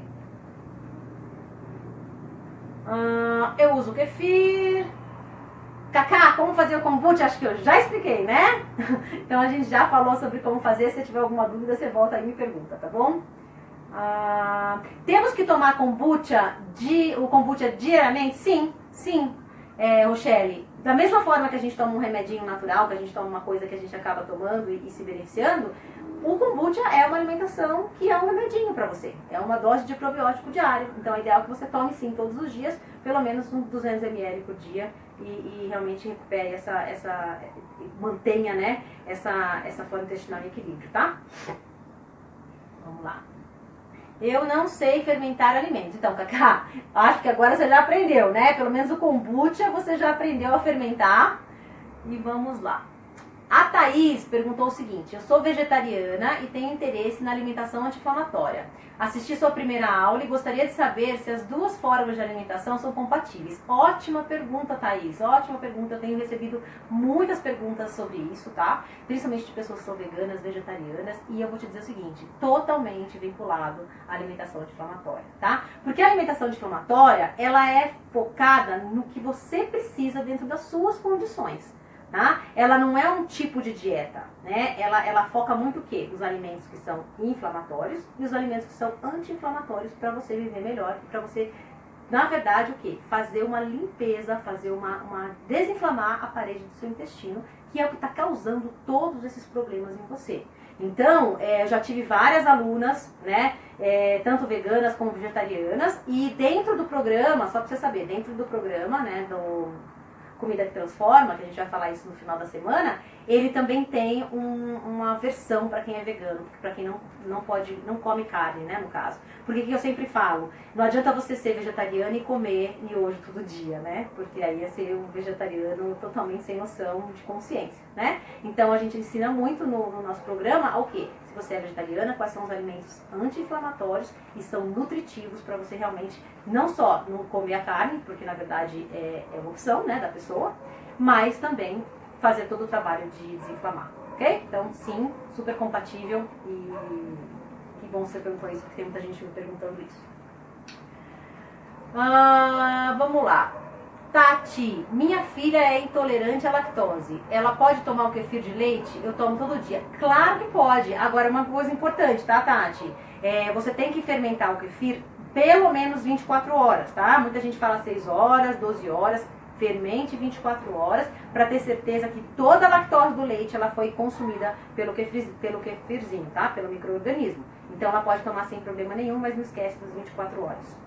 Eu uso kefir. Cacá, como fazer o kombucha? Acho que eu já expliquei, né? Então a gente já falou sobre como fazer. Se tiver alguma dúvida, você volta aí e me pergunta, tá bom? Temos que tomar o kombucha diariamente? Sim, sim, Rochelle. Da mesma forma que a gente toma um remedinho natural, que a gente toma uma coisa que a gente acaba tomando e se beneficiando, o kombucha é uma alimentação que é um remedinho para você. É uma dose de probiótico diário. Então é ideal que você tome sim todos os dias, pelo menos uns 200 ml por dia e realmente recupere mantenha, né, essa flora intestinal em equilíbrio, tá? Vamos lá. Eu não sei fermentar alimentos. Então, Cacá, acho que agora você já aprendeu, né? Pelo menos o kombucha você já aprendeu a fermentar. E vamos lá. A Thaís perguntou o seguinte: eu sou vegetariana e tenho interesse na alimentação anti-inflamatória. Assisti sua primeira aula e gostaria de saber se as duas formas de alimentação são compatíveis. Ótima pergunta, Thaís. Ótima pergunta. Eu tenho recebido muitas perguntas sobre isso, tá? Principalmente de pessoas que são veganas, vegetarianas. E eu vou te dizer o seguinte: totalmente vinculado à alimentação anti-inflamatória, tá? Porque a alimentação anti-inflamatória, ela é focada no que você precisa dentro das suas condições. Tá? Ela não é um tipo de dieta, né? Ela foca muito o quê? Os alimentos que são inflamatórios e os alimentos que são anti-inflamatórios para você viver melhor, para você, na verdade, o quê? Fazer uma limpeza, fazer uma desinflamar a parede do seu intestino, que é o que está causando todos esses problemas em você. Então, eu já tive várias alunas, né? Tanto veganas como vegetarianas, e dentro do programa, só para você saber, dentro do programa, né, do Comida que Transforma, que a gente vai falar isso no final da semana, ele também tem uma versão para quem é vegano, para quem não come carne, né, no caso. Porque que eu sempre falo, não adianta você ser vegetariano e comer miojo todo dia, né? Porque aí ia ser um vegetariano totalmente sem noção de consciência, né? Então a gente ensina muito no nosso programa o quê? Se você é vegetariana, quais são os alimentos anti-inflamatórios e são nutritivos para você realmente não só não comer a carne, porque na verdade é uma opção, né, da pessoa, mas também fazer todo o trabalho de desinflamar, ok? Então sim, super compatível e que bom você perguntou isso, porque tem muita gente me perguntando isso. Vamos lá. Tati, minha filha é intolerante à lactose. Ela pode tomar o kefir de leite? Eu tomo todo dia. Claro que pode. Agora, uma coisa importante, tá, Tati? Você tem que fermentar o kefir pelo menos 24 horas, tá? Muita gente fala 6 horas, 12 horas. Fermente 24 horas para ter certeza que toda a lactose do leite ela foi consumida pelo kefirzinho, tá? Pelo micro-organismo. Então ela pode tomar sem problema nenhum, mas não esquece das 24 horas.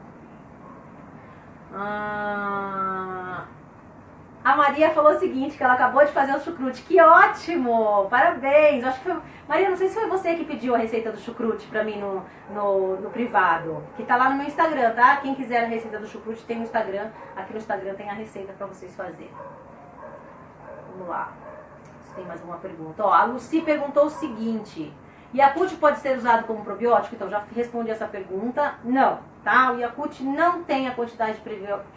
A Maria falou o seguinte, que ela acabou de fazer o chucrute. Que ótimo! Parabéns! Acho que foi... Maria, não sei se foi você que pediu a receita do chucrute pra mim no privado. Que tá lá no meu Instagram, tá? Quem quiser a receita do chucrute tem no Instagram. Aqui no Instagram tem a receita pra vocês fazerem. Vamos lá. Se tem mais alguma pergunta. Ó, a Lucy perguntou o seguinte. Yakult pode ser usado como probiótico? Então, já respondi essa pergunta. Não, tá? O Yakult não tem a quantidade de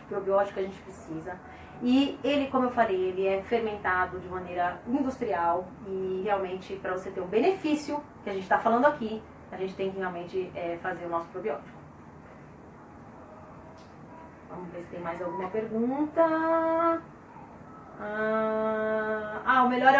probiótico que a gente precisa. E ele, como eu falei, ele é fermentado de maneira industrial. E realmente, para você ter o benefício que a gente está falando aqui, a gente tem que realmente fazer o nosso probiótico. Vamos ver se tem mais alguma pergunta. O melhor é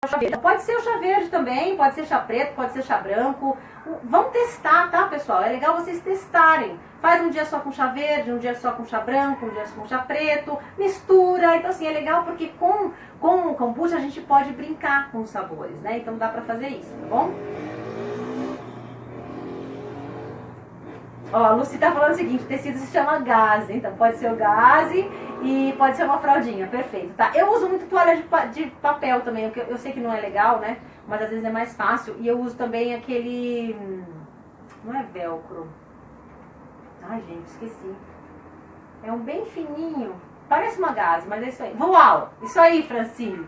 o chá verde. Pode ser o chá verde também, pode ser chá preto, pode ser chá branco. Vamos testar, tá, pessoal? É legal vocês testarem. Faz um dia só com chá verde, um dia só com chá branco, um dia só com chá preto. Mistura. Então, assim, é legal porque com o kombucha a gente pode brincar com os sabores, né? Então dá pra fazer isso, tá bom? Ó, a Lucy tá falando o seguinte, o tecido se chama gaze, então pode ser o gaze e pode ser uma fraldinha, perfeito, tá? Eu uso muito toalha de papel também, eu sei que não é legal, né? Mas às vezes é mais fácil. E eu uso também aquele... Não é velcro. Ai, gente, esqueci. É um bem fininho, parece uma gaze, mas é isso aí. Voal, isso aí, Francine.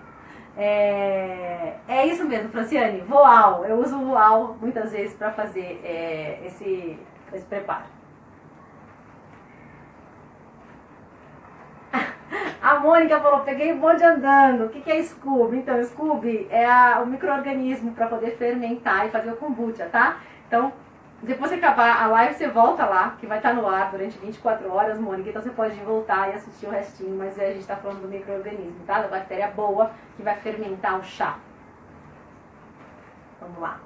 É isso mesmo, Franciane, voal. Eu uso voal muitas vezes pra fazer esse preparo. A Mônica falou, peguei o bonde andando. O que é Scooby? Então, Scooby é o micro-organismo para poder fermentar e fazer o kombucha, tá? Então, depois que acabar a live, você volta lá, que vai estar no ar durante 24 horas, Mônica. Então, você pode voltar e assistir o restinho, mas a gente está falando do micro-organismo, tá? Da bactéria boa que vai fermentar o chá. Vamos lá.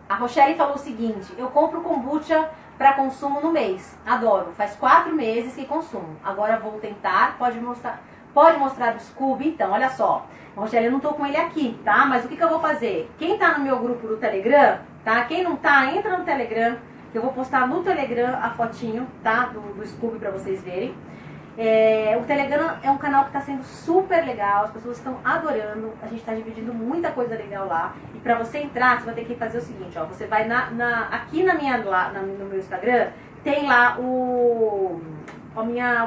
A Rochelle falou o seguinte, eu compro kombucha para consumo no mês. Adoro, faz 4 meses que consumo. Agora vou tentar, pode mostrar o Scooby? Então, olha só. Rochelle, eu não tô com ele aqui, tá? Mas o que eu vou fazer? Quem tá no meu grupo do Telegram, tá? Quem não tá, entra no Telegram, que eu vou postar no Telegram a fotinho, tá? Do Scooby para vocês verem. O Telegram é um canal que está sendo super legal, as pessoas estão adorando, a gente está dividindo muita coisa legal lá. E para você entrar, você vai ter que fazer o seguinte, ó, você vai aqui no meu Instagram, tem lá o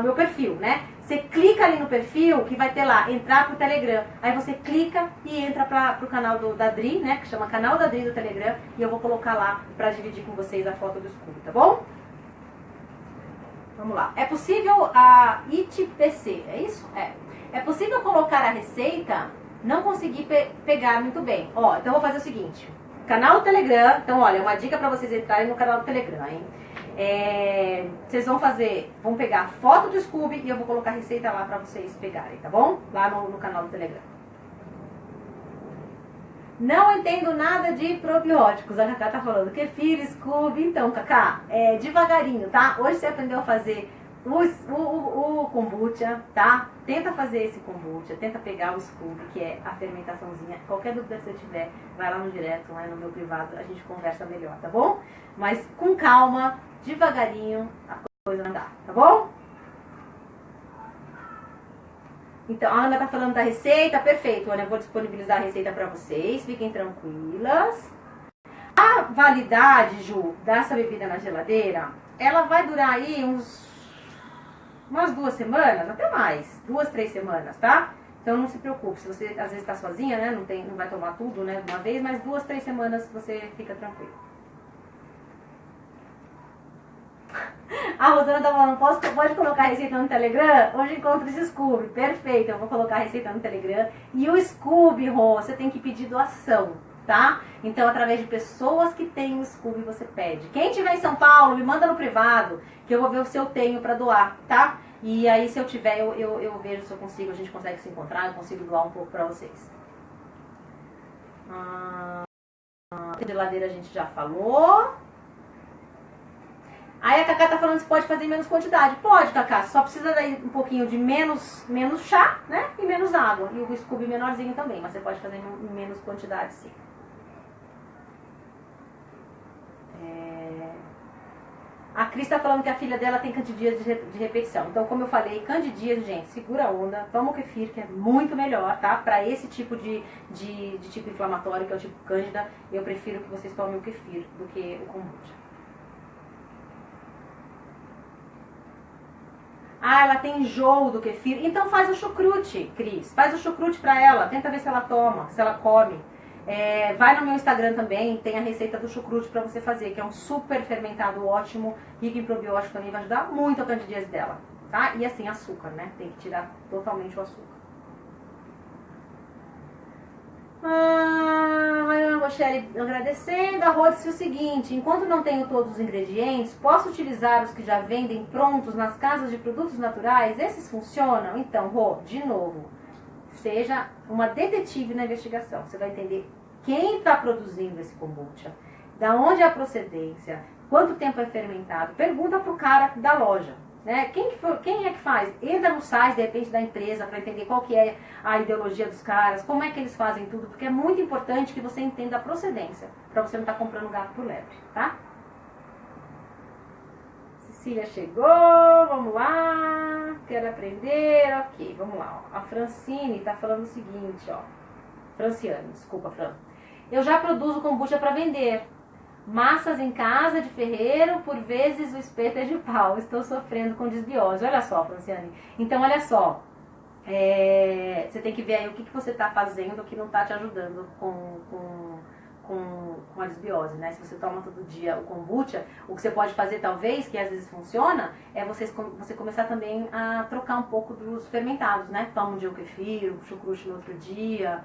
meu perfil, né? Você clica ali no perfil que vai ter lá, entrar pro Telegram. Aí você clica e entra pro canal da Dri, né? Que chama Canal da Dri do Telegram. E eu vou colocar lá para dividir com vocês a foto do Scooby, tá bom? Vamos lá. É possível a ITPC, é isso? É possível colocar a receita, não conseguir pegar muito bem. Ó, então eu vou fazer o seguinte. Canal do Telegram. Então, olha, uma dica para vocês entrarem no canal do Telegram, hein? Vocês vão pegar a foto do Scooby e eu vou colocar a receita lá para vocês pegarem, tá bom? Lá no canal do Telegram. Não entendo nada de probióticos. A Cacá tá falando kefir, Scooby. Então, Cacá, devagarinho, tá? Hoje você aprendeu a fazer o kombucha, tá? Tenta fazer esse kombucha, tenta pegar o Scooby, que é a fermentaçãozinha. Qualquer dúvida que você tiver, vai lá no direto, lá no meu privado, a gente conversa melhor, tá bom? Mas com calma, devagarinho, a coisa vai andar, tá bom? Então, a Ana tá falando da receita, perfeito, Ana, eu vou disponibilizar a receita para vocês, fiquem tranquilas. A validade, Ju, dessa bebida na geladeira, ela vai durar aí umas 2 semanas, até mais, 2, 3 semanas, tá? Então não se preocupe, se você às vezes está sozinha, né, não vai tomar tudo, né, de uma vez, mas 2, 3 semanas você fica tranquilo. A Rosana tá falando, pode colocar a receita no Telegram? Hoje encontro esse Scooby. Perfeito, eu vou colocar a receita no Telegram. E o Scooby, Rô, você tem que pedir doação, tá? Então, através de pessoas que têm o Scooby, você pede. Quem tiver em São Paulo, me manda no privado, que eu vou ver se eu tenho pra doar, tá? E aí, se eu tiver, eu vejo se eu consigo, a gente consegue se encontrar, eu consigo doar um pouco pra vocês. Geladeira a gente já falou. Aí a Cacá tá falando se pode fazer em menos quantidade. Pode, Cacá, só precisa daí um pouquinho de menos chá, né? E menos água. E o Scooby menorzinho também, mas você pode fazer em menos quantidade, sim. A Cris tá falando que a filha dela tem candidíase de repetição. Então, como eu falei, candidíase, gente, segura a onda, toma o kefir, que é muito melhor, tá? Para esse tipo de tipo inflamatório, que é o tipo cândida, eu prefiro que vocês tomem o kefir do que o kombucha. Ah, ela tem enjoo do kefir. Então faz o chucrute, Cris. Faz o chucrute pra ela. Tenta ver se ela toma, se ela come. Vai no meu Instagram também, tem a receita do chucrute pra você fazer, que é um super fermentado ótimo, rico em probiótico também, vai ajudar muito a candidíase dela, tá? E assim, açúcar, né? Tem que tirar totalmente o açúcar. A Rochelle agradecendo. A Rô disse o seguinte: enquanto não tenho todos os ingredientes, posso utilizar os que já vendem prontos nas casas de produtos naturais? Esses funcionam? Então, Rô, de novo, seja uma detetive na investigação. Você vai entender quem está produzindo esse kombucha, da onde é a procedência, quanto tempo é fermentado. Pergunta pro cara da loja. Né? Quem é que faz? Entra no site, de repente, da empresa para entender qual que é a ideologia dos caras, como é que eles fazem tudo, porque é muito importante que você entenda a procedência, para você não estar comprando gato por lebre, tá? Cecília chegou, vamos lá, quero aprender, ok, vamos lá. Ó. A Francine tá falando o seguinte, ó. Franciane, desculpa, Fran. Eu já produzo kombucha para vender. Massas em casa de ferreiro, por vezes o espeto é de pau. Estou sofrendo com desbiose. Olha só, Franciane. Então, olha só. Você tem que ver aí o que você está fazendo que não está te ajudando com a desbiose, né? Se você toma todo dia o kombucha, o que você pode fazer, talvez, que às vezes funciona, é você começar também a trocar um pouco dos fermentados, né? Toma um dia o kefir, o chucrute no outro dia.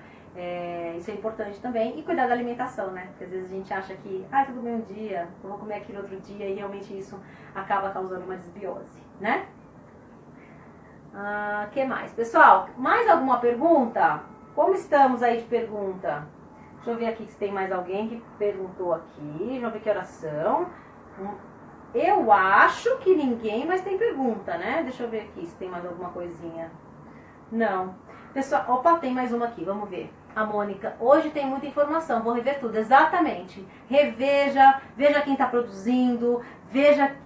Isso é importante também. E cuidar da alimentação, né? Porque às vezes a gente acha que, tudo bem um dia, eu vou comer aquilo outro dia, e realmente isso acaba causando uma desbiose, né? Que mais? Pessoal, mais alguma pergunta? Como estamos aí de pergunta? Deixa eu ver aqui se tem mais alguém que perguntou aqui. Deixa eu ver que horas são. Eu acho que ninguém mais tem pergunta, né? Deixa eu ver aqui se tem mais alguma coisinha. Não. Pessoal, opa, tem mais uma aqui, vamos ver. A Mônica, hoje tem muita informação, vou rever tudo, exatamente. Reveja, veja quem está produzindo, veja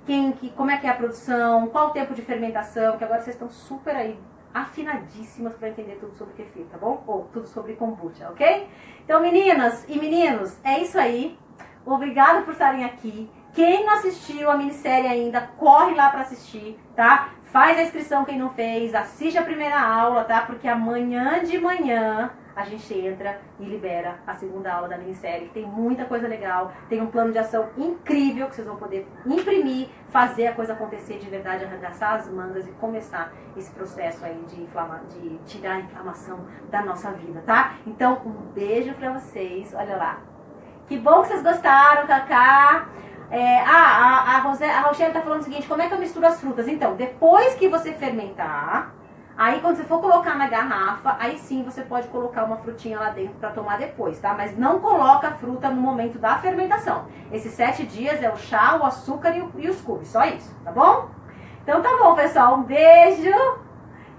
como é que é a produção, qual o tempo de fermentação, que agora vocês estão super aí afinadíssimas para entender tudo sobre kefir, tá bom? Ou tudo sobre kombucha, ok? Então, meninas e meninos, é isso aí. Obrigada por estarem aqui. Quem não assistiu a minissérie ainda, corre lá para assistir, tá? Faz a inscrição quem não fez, assiste a primeira aula, tá? Porque amanhã de manhã a gente entra e libera a segunda aula da minissérie, que tem muita coisa legal, tem um plano de ação incrível que vocês vão poder imprimir, fazer a coisa acontecer de verdade, arregaçar as mangas e começar esse processo aí de tirar a inflamação da nossa vida, tá? Então, um beijo pra vocês, olha lá. Que bom que vocês gostaram, Cacá. A Rochelle tá falando o seguinte: como é que eu misturo as frutas? Então, depois que você fermentar, aí quando você for colocar na garrafa, aí sim você pode colocar uma frutinha lá dentro para tomar depois, tá? Mas não coloca a fruta no momento da fermentação. Esses 7 dias é o chá, o açúcar e os cubos, só isso, tá bom? Então tá bom, pessoal, um beijo.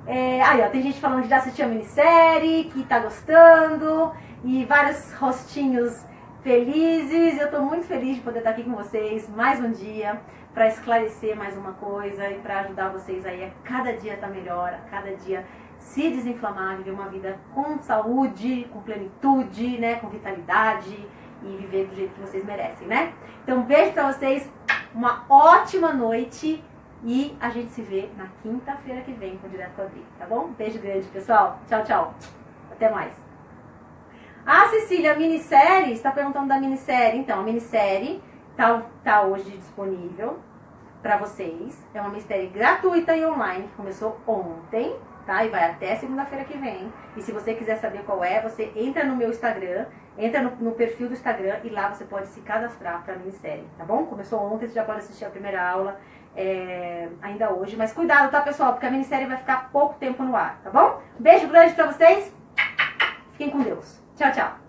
Aí, ó, tem gente falando que já assistiu a minissérie, que tá gostando, e vários rostinhos felizes. Eu tô muito feliz de poder estar aqui com vocês mais um dia, para esclarecer mais uma coisa e para ajudar vocês aí a cada dia estar melhor, a cada dia se desinflamar, viver uma vida com saúde, com plenitude, né, com vitalidade e viver do jeito que vocês merecem, né? Então, um beijo pra vocês, uma ótima noite e a gente se vê na quinta-feira que vem com o Direto com a Adri, tá bom? Um beijo grande, pessoal. Tchau, tchau. Até mais. Cecília, a minissérie, está perguntando da minissérie. Então, a minissérie tá hoje disponível para vocês. É uma minissérie gratuita e online, que começou ontem, tá? E vai até segunda-feira que vem. E se você quiser saber qual é, você entra no meu Instagram, entra no perfil do Instagram e lá você pode se cadastrar para a minissérie, tá bom? Começou ontem, você já pode assistir a primeira aula ainda hoje. Mas cuidado, tá, pessoal? Porque a minissérie vai ficar pouco tempo no ar, tá bom? Beijo grande para vocês. Fiquem com Deus. Tchau, tchau.